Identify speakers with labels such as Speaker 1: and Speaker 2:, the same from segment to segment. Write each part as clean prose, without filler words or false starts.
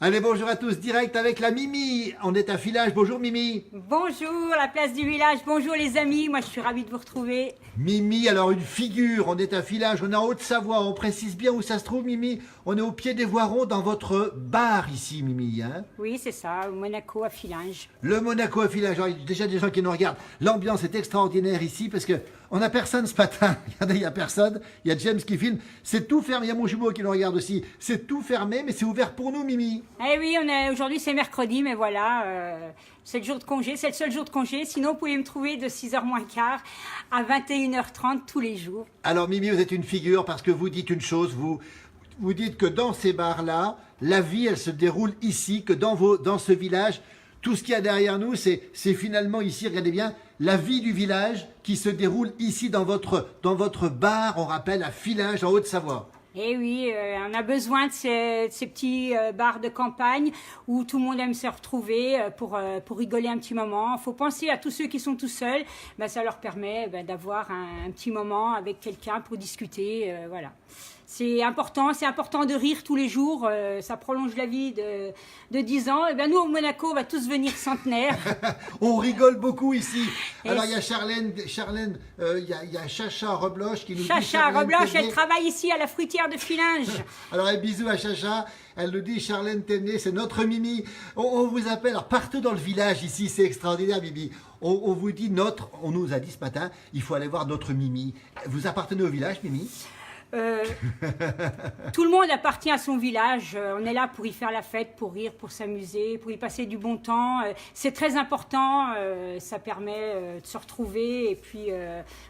Speaker 1: Allez, bonjour à tous, direct avec la Mimi. On est à Filage. Bonjour Mimi.
Speaker 2: Bonjour la place du village, bonjour les amis, moi je suis ravie de vous retrouver.
Speaker 1: Mimi, alors une figure, on est à Filage, on est en Haute-Savoie, on précise bien où ça se trouve Mimi. On est au pied des Voirons dans votre bar ici Mimi. Hein,
Speaker 2: Oui c'est ça, au Monaco à Filage.
Speaker 1: le Monaco à Filage, alors, il y a déjà des gens qui nous regardent. L'ambiance est extraordinaire ici parce que on n'a personne ce matin. Regardez, il n'y a personne, il y a James qui filme. C'est tout fermé, il y a mon jumeau qui nous regarde aussi. C'est tout fermé mais c'est ouvert pour nous Mimi.
Speaker 2: Eh oui, aujourd'hui c'est mercredi, mais voilà, c'est le jour de congé, c'est le seul jour de congé. Sinon, vous pouvez me trouver de 6h moins quart à 21h30 tous les jours.
Speaker 1: Alors Mimi, vous êtes une figure parce que vous dites une chose, vous dites que dans ces bars-là, la vie, elle se déroule ici, que dans ce village, tout ce qu'il y a derrière nous, c'est finalement ici, regardez bien, la vie du village qui se déroule ici dans votre bar, on rappelle, à Filage, en Haute-Savoie.
Speaker 2: Eh oui, on a besoin de ces petits bars de campagne où tout le monde aime se retrouver pour rigoler un petit moment. Il faut penser à tous ceux qui sont tout seuls. Ben, ça leur permet d'avoir un petit moment avec quelqu'un pour discuter. Voilà. C'est important de rire tous les jours. Ça prolonge la vie de 10 ans. Et ben nous, au Monaco, on va tous venir centenaires.
Speaker 1: On rigole beaucoup ici.
Speaker 2: Et
Speaker 1: Alors il y a Charlène, il y a Chacha Rebloche qui nous dit...
Speaker 2: Chacha Rebloche, elle travaille ici à la fruitière de Filage.
Speaker 1: Alors un bisou à Chacha, elle nous dit Charlène Téné, c'est notre Mimi. On vous appelle, alors, partout dans le village ici, c'est extraordinaire Mimi. On vous dit on nous a dit ce matin, il faut aller voir notre Mimi. Vous appartenez au village Mimi?
Speaker 2: Tout le monde appartient à son village. On est là pour y faire la fête, pour rire, pour s'amuser, pour y passer du bon temps. C'est très important. Ça permet de se retrouver. Et puis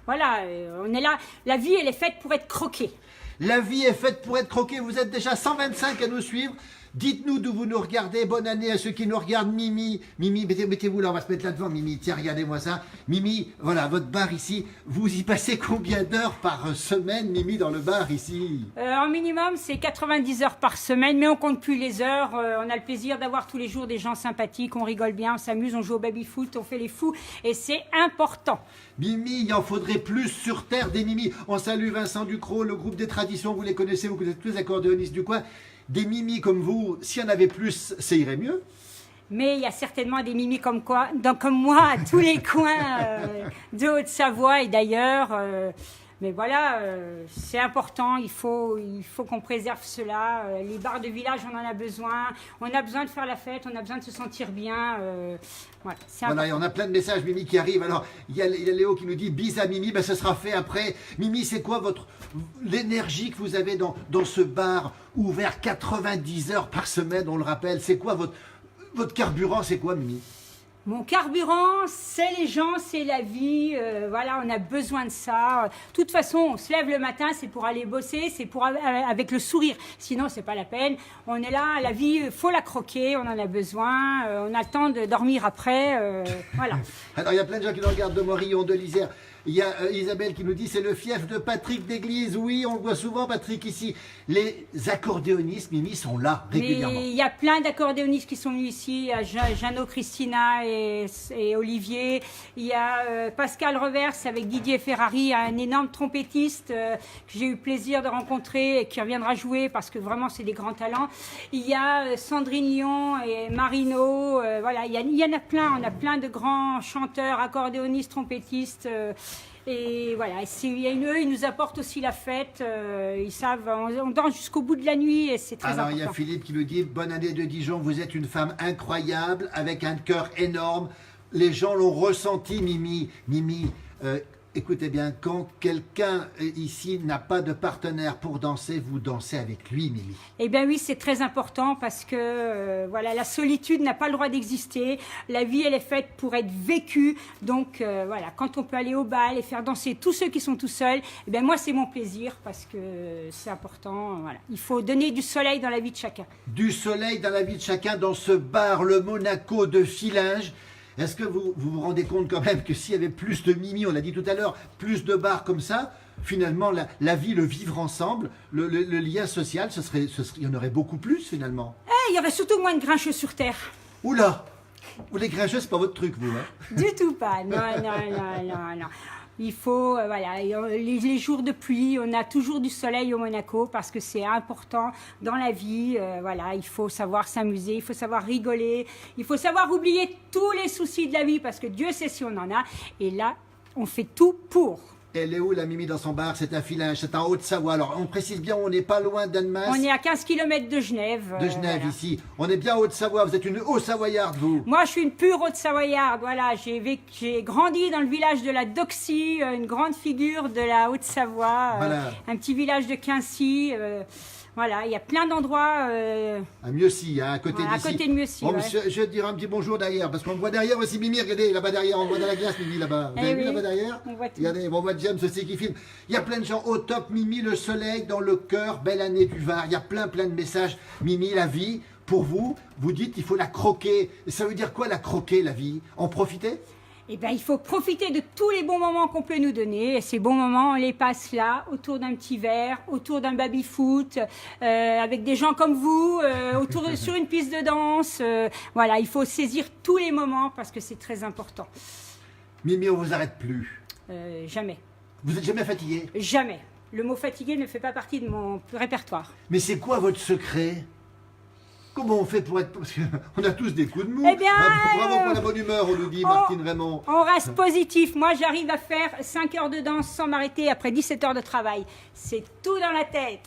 Speaker 2: voilà, on est là. La vie, elle est faite pour être croquée.
Speaker 1: La vie est faite pour être croquée. Vous êtes déjà 125 à nous suivre. Dites-nous d'où vous nous regardez. Bonne année à ceux qui nous regardent. Mimi, mettez-vous là, on va se mettre là devant. Mimi, tiens, regardez-moi ça. Mimi, voilà, votre bar ici. Vous y passez combien d'heures par semaine, Mimi, dans le bar ici?
Speaker 2: En minimum, c'est 90 heures par semaine, mais on compte plus les heures. On a le plaisir d'avoir tous les jours des gens sympathiques. On rigole bien, on s'amuse, on joue au baby-foot, on fait les fous. Et c'est important.
Speaker 1: Mimi, il en faudrait plus sur Terre des Mimi. On salue Vincent Ducrot, le groupe des traditions. Vous les connaissez, vous êtes tous accordéonistes du coin. Des Mimi comme vous, s'il y en avait plus, ça irait mieux.
Speaker 2: Mais il y a certainement des Mimi comme moi, à tous les coins de Haute-Savoie et d'ailleurs. Mais voilà, c'est important, il faut qu'on préserve cela. Les bars de village, on en a besoin. On a besoin de faire la fête, on a besoin de se sentir bien. Voilà,
Speaker 1: voilà, et on a plein de messages, Mimi, qui arrivent. Alors, il y a Léo qui nous dit « Bis à Mimi », ben, ce sera fait après. Mimi, c'est quoi l'énergie que vous avez dans ce bar ouvert 90 heures par semaine, on le rappelle? C'est quoi votre carburant, c'est quoi, Mimi?
Speaker 2: Mon carburant, c'est les gens, c'est la vie. Voilà, on a besoin de ça. De toute façon, on se lève le matin, c'est pour aller bosser, c'est pour avec le sourire. Sinon, c'est pas la peine. On est là, la vie, faut la croquer, on en a besoin. On a le temps de dormir après. Voilà.
Speaker 1: Alors, il y a plein de gens qui nous regardent de Morillon, de l'Isère. Il y a Isabelle qui nous dit c'est le fief de Patrick d'Église. Oui, on le voit souvent, Patrick, ici. Les accordéonistes, Mimi, sont là régulièrement.
Speaker 2: Mais il y a plein d'accordéonistes qui sont venus ici. Il y a Jeannot, Christina et Olivier. Il y a Pascal Reverse avec Didier Ferrari, un énorme trompettiste que j'ai eu plaisir de rencontrer et qui reviendra jouer parce que vraiment c'est des grands talents. Il y a Sandrine Lyon et Marino. Voilà, il y en a plein. On a plein de grands chanteurs, accordéonistes, trompettistes. Et voilà, eux, ils nous apportent aussi la fête. Ils savent, on danse jusqu'au bout de la nuit et c'est très important.
Speaker 1: Alors, il y a Philippe qui nous dit « Bonne année de Dijon, vous êtes une femme incroyable, avec un cœur énorme. » Les gens l'ont ressenti, Mimi. Mimi, écoutez bien, quand quelqu'un ici n'a pas de partenaire pour danser, vous dansez avec lui, Mimi.
Speaker 2: Eh bien oui, c'est très important parce que voilà, la solitude n'a pas le droit d'exister. La vie, elle est faite pour être vécue. Donc voilà, quand on peut aller au bal et faire danser tous ceux qui sont tout seuls, eh bien moi, c'est mon plaisir parce que c'est important. Voilà. Il faut donner du soleil dans la vie de chacun.
Speaker 1: Du soleil dans la vie de chacun, dans ce bar, le Monaco de Filage. Est-ce que vous vous rendez compte quand même que s'il y avait plus de Mimi, on l'a dit tout à l'heure, plus de bars comme ça, finalement la vie, le vivre ensemble, le lien social, il y en aurait beaucoup plus finalement.
Speaker 2: Il y aurait surtout moins de grincheux sur Terre.
Speaker 1: Oula! Ou les grincheux, c'est pas votre truc, vous, hein?
Speaker 2: Du tout pas, non. Il faut, voilà, les jours de pluie, on a toujours du soleil au Monaco parce que c'est important dans la vie. Voilà, il faut savoir s'amuser, il faut savoir rigoler, il faut savoir oublier tous les soucis de la vie parce que Dieu sait si on en a. Et là, on fait tout pour.
Speaker 1: Elle est où la Mimi dans son bar? C'est un filage, c'est en Haute-Savoie. Alors on précise bien, on n'est pas loin d'Annemasse.
Speaker 2: On est à 15 km de Genève.
Speaker 1: De Genève,
Speaker 2: voilà.
Speaker 1: ici. On est bien en Haute-Savoie, vous êtes une Haut-Savoyarde, vous.
Speaker 2: Moi, je suis une pure Haute-Savoyarde. Voilà, j'ai grandi dans le village de la Doxy, une grande figure de la Haute-Savoie.
Speaker 1: Voilà.
Speaker 2: Un petit village de Quincy. Voilà, il y a plein d'endroits.
Speaker 1: À Mieuxy, hein, à côté
Speaker 2: Voilà, à
Speaker 1: d'ici.
Speaker 2: côté de Mieuxy,
Speaker 1: Bon,
Speaker 2: ouais.
Speaker 1: monsieur, je vais te dire un petit bonjour derrière, parce qu'on voit derrière aussi Mimi, regardez, là-bas derrière, on voit dans la glace Mimi, là-bas. Vous
Speaker 2: Eh
Speaker 1: avez vu
Speaker 2: oui,
Speaker 1: là-bas derrière?
Speaker 2: on voit tout.
Speaker 1: Regardez, bon, on voit James aussi qui filme. Il y a plein de gens au top, Mimi, le soleil dans le cœur, belle année du Var. Il y a plein de messages. Mimi, la vie, pour vous, vous dites qu'il faut la croquer. Ça veut dire quoi la croquer, la vie? En profiter?
Speaker 2: Eh bien, il faut profiter de tous les bons moments qu'on peut nous donner. Et ces bons moments, on les passe là, autour d'un petit verre, autour d'un baby-foot, avec des gens comme vous, sur une piste de danse. Voilà, il faut saisir tous les moments parce que c'est très important.
Speaker 1: Mimi, on vous arrête plus.
Speaker 2: Jamais.
Speaker 1: Vous êtes jamais fatigué?
Speaker 2: Jamais. Le mot fatigué ne fait pas partie de mon répertoire.
Speaker 1: Mais c'est quoi votre secret? Comment on fait pour être... Parce qu'on a tous des coups de mou.
Speaker 2: Eh bien,
Speaker 1: Bravo pour la bonne humeur, on nous dit, Martine Raymond.
Speaker 2: On reste positif. Moi, j'arrive à faire 5 heures de danse sans m'arrêter après 17 heures de travail. C'est tout dans la tête.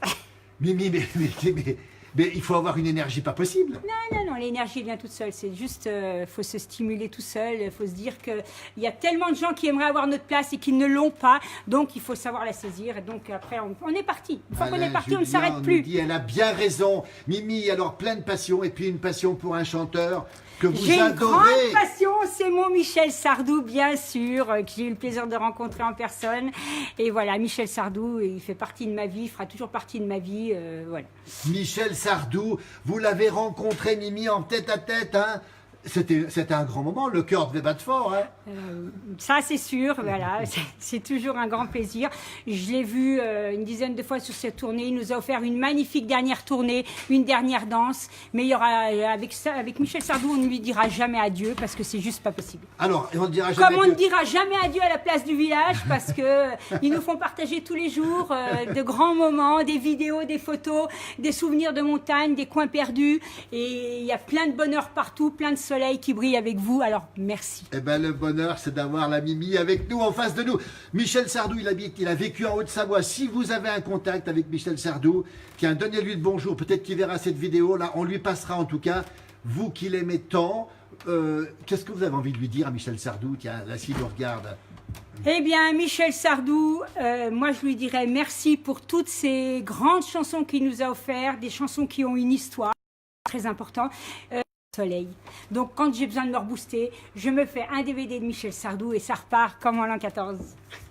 Speaker 1: Mimi, mais il faut avoir une énergie pas possible.
Speaker 2: Non, l'énergie vient toute seule. C'est juste, faut se stimuler tout seul. Il faut se dire qu'il y a tellement de gens qui aimeraient avoir notre place et qui ne l'ont pas. Donc, il faut savoir la saisir. Et donc, après, on est parti. Une fois qu'on est parti, on ne s'arrête plus.
Speaker 1: Dit, elle a bien raison. Mimi, alors plein de passion. Et puis une passion pour un chanteur que vous
Speaker 2: J'ai une
Speaker 1: adorez.
Speaker 2: grande passion, c'est mon Michel Sardou, bien sûr, que j'ai eu le plaisir de rencontrer en personne. Et voilà, Michel Sardou, il fait partie de ma vie, il fera toujours partie de ma vie. Voilà.
Speaker 1: Michel Sardou, vous l'avez rencontré, Mimi, en tête-à-tête, hein? C'était un grand moment, le cœur devait battre fort. Hein?
Speaker 2: Ça, c'est sûr, voilà, c'est toujours un grand plaisir. Je l'ai vu une dizaine de fois sur cette tournée. Il nous a offert une magnifique dernière tournée, une dernière danse. Mais il y aura, avec Michel Sardou, on ne lui dira jamais adieu parce que c'est juste pas possible.
Speaker 1: Alors, on ne dira jamais
Speaker 2: Comme on ne
Speaker 1: adieu.
Speaker 2: dira jamais adieu à la place du village parce que ils nous font partager tous les jours de grands moments, des vidéos, des photos, des souvenirs de montagne, des coins perdus. Et il y a plein de bonheur partout, plein de soleil qui brille avec vous, alors merci.
Speaker 1: Eh ben le bonheur, c'est d'avoir la Mimi avec nous, en face de nous. Michel Sardou, il a vécu en Haute-Savoie. Si vous avez un contact avec Michel Sardou, tiens, donnez-lui le bonjour. Peut-être qu'il verra cette vidéo, là, on lui passera en tout cas. Vous qui l'aimez tant, qu'est-ce que vous avez envie de lui dire à Michel Sardou? Tiens, là, s'il nous regarde.
Speaker 2: Eh bien, Michel Sardou, moi je lui dirais merci pour toutes ces grandes chansons qu'il nous a offertes, des chansons qui ont une histoire, très important. Soleil. Donc quand j'ai besoin de me rebooster, je me fais un DVD de Michel Sardou et ça repart comme en l'an 14.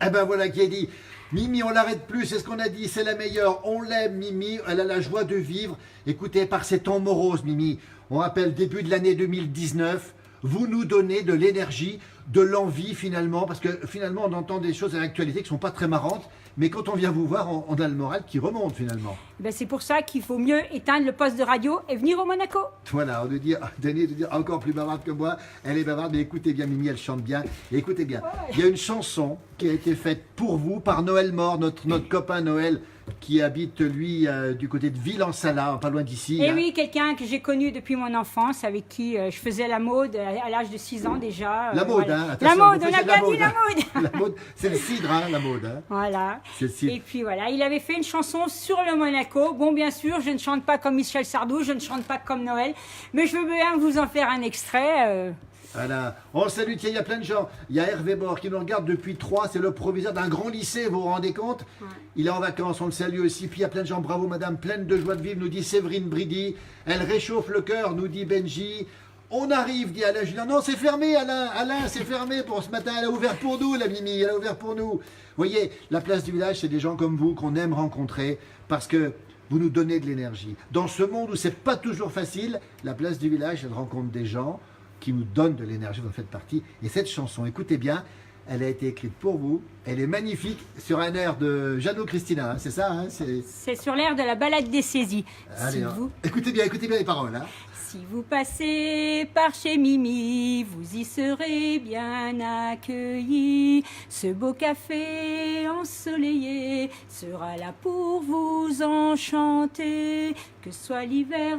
Speaker 1: Eh ben voilà qui est dit. Mimi, on l'arrête plus, c'est ce qu'on a dit, c'est la meilleure. On l'aime, Mimi, elle a la joie de vivre. Écoutez, par ces temps moroses, Mimi, on rappelle début de l'année 2019, vous nous donnez de l'énergie, de l'envie finalement, parce que finalement on entend des choses à l'actualité qui sont pas très marrantes, mais quand on vient vous voir, on a le moral qui remonte finalement.
Speaker 2: Ben, c'est pour ça qu'il faut mieux éteindre le poste de radio et venir au Monaco.
Speaker 1: Voilà, on nous dit, Denis nous dit encore plus bavarde que moi, elle est bavarde, mais écoutez bien Mimi, elle chante bien, et écoutez bien, il y a une chanson qui a été faite pour vous par Noël Mort, notre copain Noël, qui habite lui du côté de Ville-en-Sala, pas loin d'ici.
Speaker 2: Et
Speaker 1: hein.
Speaker 2: oui, quelqu'un que j'ai connu depuis mon enfance, avec qui je faisais la mode à l'âge de 6 ans déjà.
Speaker 1: La mode,
Speaker 2: voilà.
Speaker 1: hein,
Speaker 2: La
Speaker 1: attention,
Speaker 2: mode,
Speaker 1: vous
Speaker 2: on a
Speaker 1: faisiez
Speaker 2: bien dit
Speaker 1: hein.
Speaker 2: la mode.
Speaker 1: La mode, c'est le cidre, hein, la mode. Hein.
Speaker 2: Voilà.
Speaker 1: C'est le cidre.
Speaker 2: Et puis voilà, il avait fait une chanson sur le Monaco. Bon, bien sûr, je ne chante pas comme Michel Sardou, je ne chante pas comme Noël, mais je veux bien vous en faire un extrait.
Speaker 1: Voilà. On salue, tiens, il y a plein de gens. Il y a Hervé Bord qui nous regarde depuis 3, c'est le proviseur d'un grand lycée, vous vous rendez compte?
Speaker 2: Ouais.
Speaker 1: Il est en vacances, on le salue aussi. Puis il y a plein de gens, bravo madame, pleine de joie de vivre, nous dit Séverine Bridy. Elle réchauffe le cœur, nous dit Benji. On arrive, dit Alain Julien. Non, c'est fermé, Alain. Alain, c'est fermé pour ce matin. Elle a ouvert pour nous, la Mimi. Elle a ouvert pour nous. Vous voyez, la place du village, c'est des gens comme vous qu'on aime rencontrer parce que vous nous donnez de l'énergie. Dans ce monde où c'est pas toujours facile, la place du village, elle rencontre des gens qui nous donnent de l'énergie. Vous en faites partie. Et cette chanson, écoutez bien, Elle a été écrite pour vous. Elle est magnifique sur un air de Jeannot Christina, hein, c'est ça hein,
Speaker 2: C'est sur l'air de la balade des saisies.
Speaker 1: Allez,
Speaker 2: Si
Speaker 1: hein.
Speaker 2: vous...
Speaker 1: Écoutez bien les paroles. Hein.
Speaker 2: Si vous passez par chez Mimi, vous y serez bien accueillis. Ce beau café ensoleillé sera là pour vous enchanter. Que soit l'hiver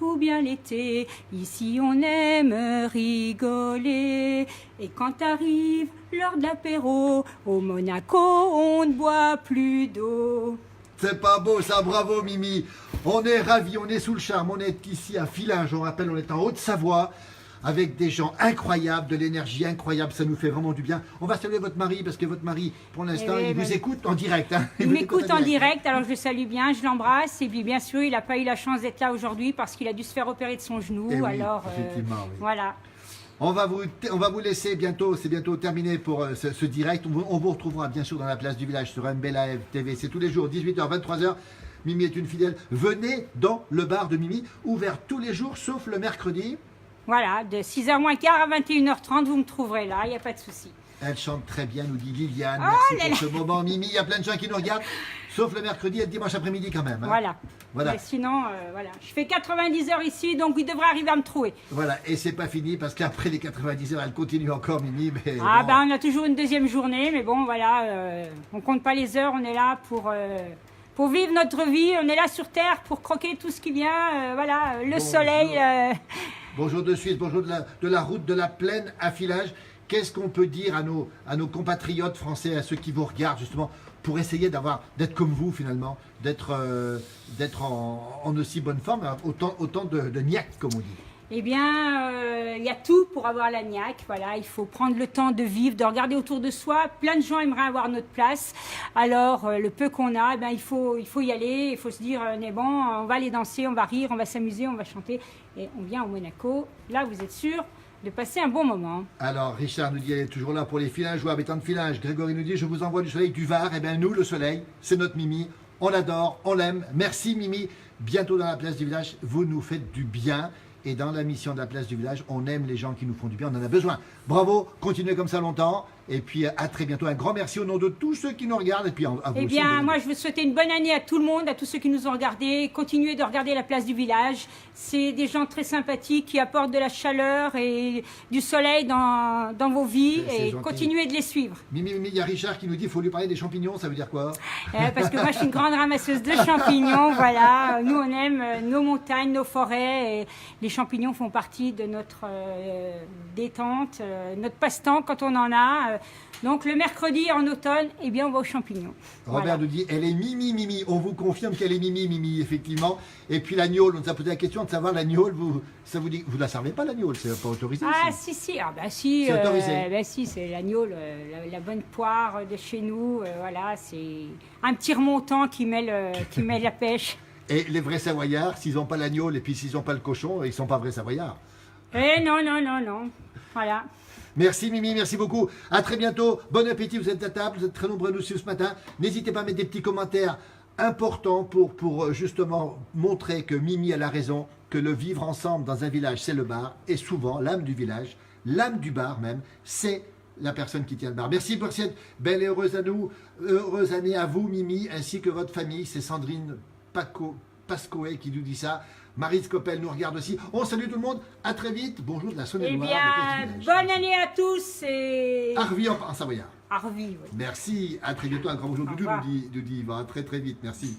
Speaker 2: ou bien l'été, ici on aime rigoler. Et quand arrive l'heure de l'apéro, au Monaco on ne boit plus d'eau.
Speaker 1: C'est pas beau ça, bravo Mimi. On est ravis, on est sous le charme, on est ici à Fillinges, on rappelle, on est en Haute-Savoie, avec des gens incroyables, de l'énergie incroyable, ça nous fait vraiment du bien. On va saluer votre mari, parce que votre mari, pour l'instant, il vous écoute en direct. Hein.
Speaker 2: Il m'écoute en direct, alors je le salue bien, je l'embrasse, et puis bien sûr, il n'a pas eu la chance d'être là aujourd'hui, parce qu'il a dû se faire opérer de son genou,
Speaker 1: Eh oui,
Speaker 2: alors
Speaker 1: effectivement, oui.
Speaker 2: voilà.
Speaker 1: On va vous laisser bientôt, c'est bientôt terminé pour ce direct. On vous retrouvera bien sûr dans la place du village sur MBLAF TV. C'est tous les jours, 18h, 23h. Mimi est une fidèle. Venez dans le bar de Mimi, ouvert tous les jours, sauf le mercredi.
Speaker 2: Voilà, de 6h moins quart à 21h30, vous me trouverez là, il n'y a pas de souci.
Speaker 1: Elle chante très bien, nous dit Liliane.
Speaker 2: Oh
Speaker 1: Merci pour ce moment, Mimi. Il y a plein de gens qui nous regardent, sauf le mercredi et le dimanche après-midi quand même. Hein.
Speaker 2: Voilà. Mais sinon, voilà. Je fais 90 heures ici, donc il devrait arriver à me trouver.
Speaker 1: Voilà, et c'est pas fini parce qu'après les 90 heures, elle continue encore, Mimi. Mais
Speaker 2: ah,
Speaker 1: bon.
Speaker 2: ben on a toujours une deuxième journée, mais bon, voilà. On compte pas les heures, on est là pour vivre notre vie. On est là sur Terre pour croquer tout ce qui vient. Voilà, le soleil.
Speaker 1: Bonjour de Suisse, bonjour de la route de la plaine à Fillinges. Qu'est-ce qu'on peut dire à nos compatriotes français, à ceux qui vous regardent justement, pour essayer d'être comme vous finalement, d'être en aussi bonne forme, autant de niaque comme on dit?
Speaker 2: Eh bien, il y a tout pour avoir la niaque. Voilà, il faut prendre le temps de vivre, de regarder autour de soi. Plein de gens aimeraient avoir notre place. Alors, le peu qu'on a, eh bien, il faut y aller. Il faut se dire, on est bon, on va aller danser, on va rire, on va s'amuser, on va chanter. Et on vient au Monaco. Là, vous êtes sûr de passer un bon moment.
Speaker 1: Alors, Richard nous dit, elle est toujours là pour les Fillingeois, habitants de Fillinges. Grégory nous dit, je vous envoie du soleil du Var. Eh bien, nous, le soleil, c'est notre Mimi. On l'adore, on l'aime. Merci, Mimi. Bientôt dans la place du village, vous nous faites du bien. Et dans la mission de la place du village, on aime les gens qui nous font du bien, on en a besoin. Bravo, continuez comme ça longtemps. Et puis à très bientôt. Un grand merci au nom de tous ceux qui nous regardent. Et puis à vous
Speaker 2: Eh bien, moi, je veux souhaiter une bonne année à tout le monde, à tous ceux qui nous ont regardés. Continuez de regarder la place du village. C'est des gens très sympathiques qui apportent de la chaleur et du soleil dans vos vies. Et continuez de les suivre.
Speaker 1: Mimi, il y a Richard qui nous dit qu'il faut lui parler des champignons. Ça veut dire quoi?
Speaker 2: Parce que moi, je suis une grande ramasseuse de champignons. Voilà. Nous, on aime nos montagnes, nos forêts. Et les champignons font partie de notre détente, notre passe-temps quand on en a. Donc le mercredi en automne, eh bien on va aux champignons.
Speaker 1: Robert voilà. Nous dit, elle est Mimi. On vous confirme qu'elle est Mimi, effectivement. Et puis l'agneau, on nous a posé la question de savoir l'agneau, vous la servez pas l'agneau, c'est pas autorisé?
Speaker 2: Ah si. Ah bah si.
Speaker 1: C'est autorisé.
Speaker 2: Si, c'est l'agneau, la bonne poire de chez nous. Voilà, c'est un petit remontant qui met la pêche.
Speaker 1: Et les vrais Savoyards, s'ils n'ont pas l'agneau et puis s'ils n'ont pas le cochon, ils sont pas vrais Savoyards.
Speaker 2: Eh non. Voilà.
Speaker 1: Merci Mimi, merci beaucoup. À très bientôt. Bon appétit, vous êtes à table, vous êtes très nombreux à nous suivre ce matin. N'hésitez pas à mettre des petits commentaires importants pour justement montrer que Mimi a la raison, que le vivre ensemble dans un village, c'est le bar. Et souvent, l'âme du village, l'âme du bar même, c'est la personne qui tient le bar. Merci pour cette belle et heureuse année à vous Mimi, ainsi que votre famille. C'est Sandrine Pascoé qui nous dit ça. Marie Scopel nous regarde aussi. On salue tout le monde. À très vite. Bonjour de la Saône-et-Loire.
Speaker 2: Eh bien, bonne année à tous. Et...
Speaker 1: Arvi en Savoyard.
Speaker 2: Arvi, oui.
Speaker 1: Merci. À très bientôt. Un grand bonjour. Doudou nous dit Yvan. À très vite. Merci.